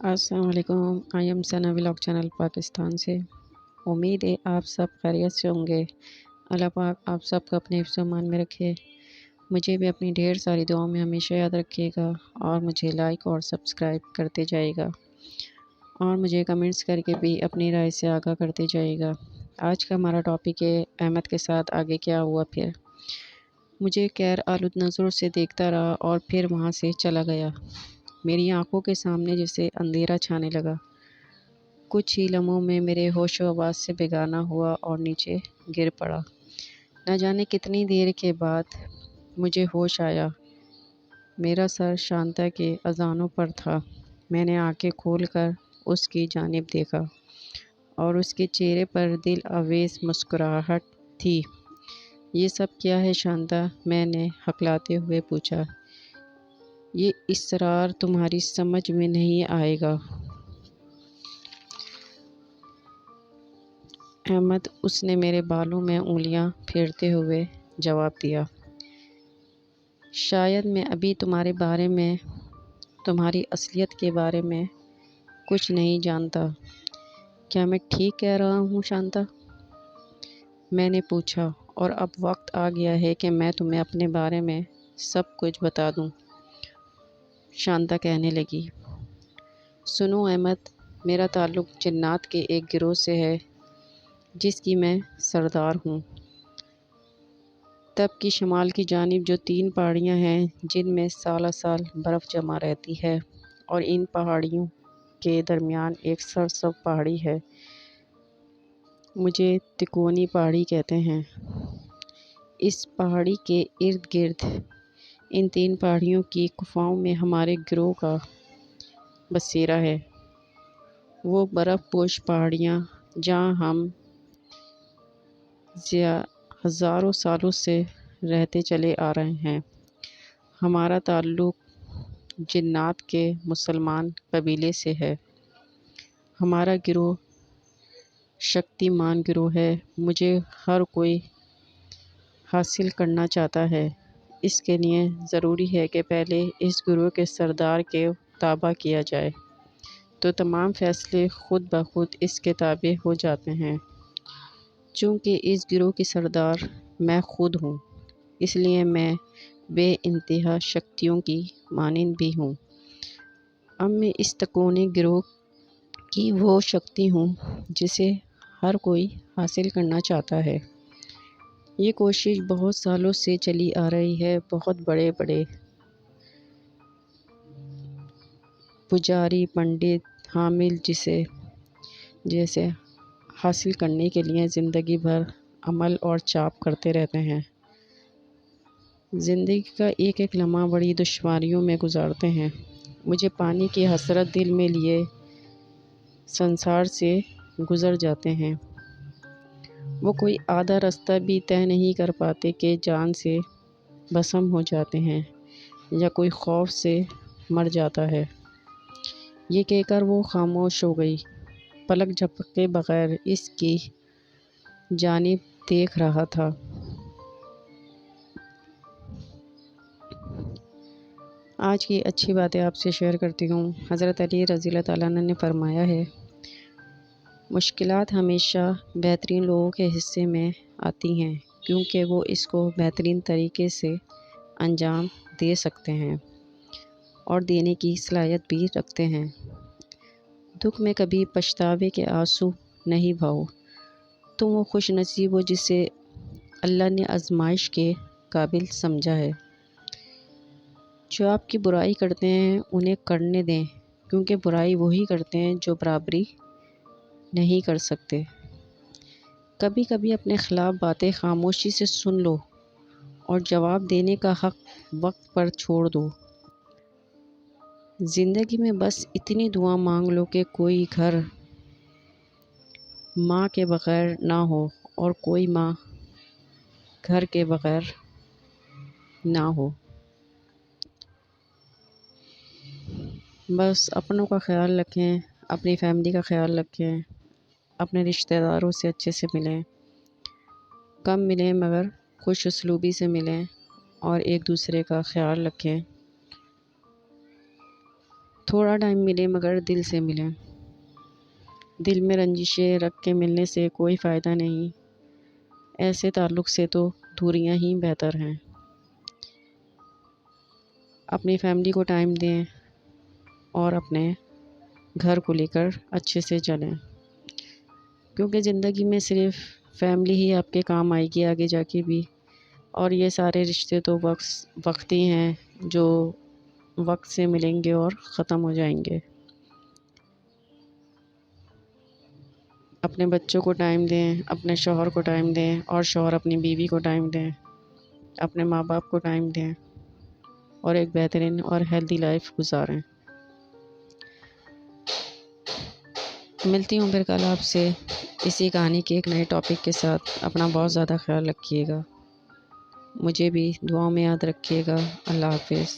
السلام علیکم، I am Sana vlog channel Pakistan سے۔ امید ہے آپ سب خیریت سے ہوں گے۔ اللہ پاک آپ سب کو اپنے حفظ و امان میں رکھے۔ مجھے بھی اپنی ڈھیر ساری دعاؤں میں ہمیشہ یاد رکھیے گا اور مجھے لائک اور سبسکرائب کرتے جائے گا اور مجھے کمنٹس کر کے بھی اپنی رائے سے آگاہ کرتے جائے گا۔ آج کا ہمارا ٹاپک ہے احمد کے ساتھ آگے کیا ہوا پھر۔ مجھے غیر آلود نظروں سے دیکھتا رہا اور پھر وہاں سے چلا گیا۔ میری آنکھوں کے سامنے جیسے اندھیرا چھانے لگا۔ کچھ ہی لمحوں میں میرے ہوش و حواس سے بیگانہ ہوا اور نیچے گر پڑا۔ نہ جانے کتنی دیر کے بعد مجھے ہوش آیا۔ میرا سر شانتا کے اذانوں پر تھا۔ میں نے آنکھیں کھول کر اس کی جانب دیکھا اور اس کے چہرے پر دل آویز مسکراہٹ تھی۔ یہ سب کیا ہے شانتا؟ میں نے ہکلاتے ہوئے پوچھا۔ یہ اسرار تمہاری سمجھ میں نہیں آئے گا احمد، اس نے میرے بالوں میں انگلیاں پھیرتے ہوئے جواب دیا۔ شاید میں ابھی تمہارے بارے میں، تمہاری اصلیت کے بارے میں کچھ نہیں جانتا۔ کیا میں ٹھیک کہہ رہا ہوں شانتا؟ میں نے پوچھا۔ اور اب وقت آ گیا ہے کہ میں تمہیں اپنے بارے میں سب کچھ بتا دوں، شانتا کہنے لگی۔ سنو احمد، میرا تعلق جنات کے ایک گروہ سے ہے جس کی میں سردار ہوں۔ تب کی شمال کی جانب جو 3 پہاڑیاں ہیں جن میں سالہ سال برف جمع رہتی ہے اور ان پہاڑیوں کے درمیان ایک سرسبز پہاڑی ہے، مجھے تکونی پہاڑی کہتے ہیں۔ اس پہاڑی کے ارد گرد ان 3 پہاڑیوں کی گفاؤں میں ہمارے گروہ کا بسیرا ہے۔ وہ برف پوش پہاڑیاں جہاں ہم ہزاروں سالوں سے رہتے چلے آ رہے ہیں۔ ہمارا تعلق جنات کے مسلمان قبیلے سے ہے۔ ہمارا گروہ شکتی مان گروہ ہے۔ مجھے ہر کوئی حاصل کرنا چاہتا ہے۔ اس کے لیے ضروری ہے کہ پہلے اس گروہ کے سردار کے تابع کیا جائے، تو تمام فیصلے خود بخود اس کے تابع ہو جاتے ہیں۔ چونکہ اس گروہ کی سردار میں خود ہوں، اس لیے میں بے انتہا شکتیوں کی مانند بھی ہوں۔ اب میں اس تکونی گروہ کی وہ شکتی ہوں جسے ہر کوئی حاصل کرنا چاہتا ہے۔ یہ کوشش بہت سالوں سے چلی آ رہی ہے۔ بہت بڑے بڑے پجاری، پنڈت، حامل جیسے حاصل کرنے کے لیے زندگی بھر عمل اور چاپ کرتے رہتے ہیں۔ زندگی کا ایک ایک لمحہ بڑی دشواریوں میں گزارتے ہیں۔ مجھے پانے کی حسرت دل میں لیے سنسار سے گزر جاتے ہیں۔ وہ کوئی آدھا راستہ بھی طے نہیں کر پاتے کہ جان سے بھسم ہو جاتے ہیں یا کوئی خوف سے مر جاتا ہے۔ یہ کہہ کر وہ خاموش ہو گئی، پلک جھپکے بغیر اس کی جانب دیکھ رہا تھا۔ آج کی اچھی باتیں آپ سے شیئر کرتی ہوں۔ حضرت علی رضی اللہ تعالیٰ عنہ نے فرمایا ہے، مشکلات ہمیشہ بہترین لوگوں کے حصے میں آتی ہیں کیونکہ وہ اس کو بہترین طریقے سے انجام دے سکتے ہیں اور دینے کی صلاحیت بھی رکھتے ہیں۔ دکھ میں کبھی پچھتاوے کے آنسو نہیں بہاؤ۔ تم وہ خوش نصیب ہو جسے اللہ نے آزمائش کے قابل سمجھا ہے۔ جو آپ کی برائی کرتے ہیں انہیں کرنے دیں، کیونکہ برائی وہی کرتے ہیں جو برابری نہیں کر سکتے۔ کبھی کبھی اپنے خلاف باتیں خاموشی سے سن لو اور جواب دینے کا حق وقت پر چھوڑ دو۔ زندگی میں بس اتنی دعا مانگ لو کہ کوئی گھر ماں کے بغیر نہ ہو اور کوئی ماں گھر کے بغیر نہ ہو۔ بس اپنوں کا خیال رکھیں، اپنی فیملی کا خیال رکھیں، اپنے رشتہ داروں سے اچھے سے ملیں، کم ملیں مگر خوش اسلوبی سے ملیں اور ایک دوسرے کا خیال رکھیں۔ تھوڑا ٹائم ملے مگر دل سے ملیں۔ دل میں رنجشیں رکھ کے ملنے سے کوئی فائدہ نہیں، ایسے تعلق سے تو دوریاں ہی بہتر ہیں۔ اپنی فیملی کو ٹائم دیں اور اپنے گھر کو لے کر اچھے سے چلیں، کیونکہ زندگی میں صرف فیملی ہی آپ کے کام آئے گی آگے جا کے بھی، اور یہ سارے رشتے تو وقتی ہیں جو وقت سے ملیں گے اور ختم ہو جائیں گے۔ اپنے بچوں کو ٹائم دیں، اپنے شوہر کو ٹائم دیں، اور شوہر اپنی بیوی کو ٹائم دیں، اپنے ماں باپ کو ٹائم دیں، اور ایک بہترین اور ہیلدی لائف گزاریں۔ ملتی ہوں پھر کل آپ سے اسی کہانی کے ایک نئے ٹاپک کے ساتھ۔ اپنا بہت زیادہ خیال رکھیے گا، مجھے بھی دعاؤں میں یاد رکھیے گا۔ اللہ حافظ۔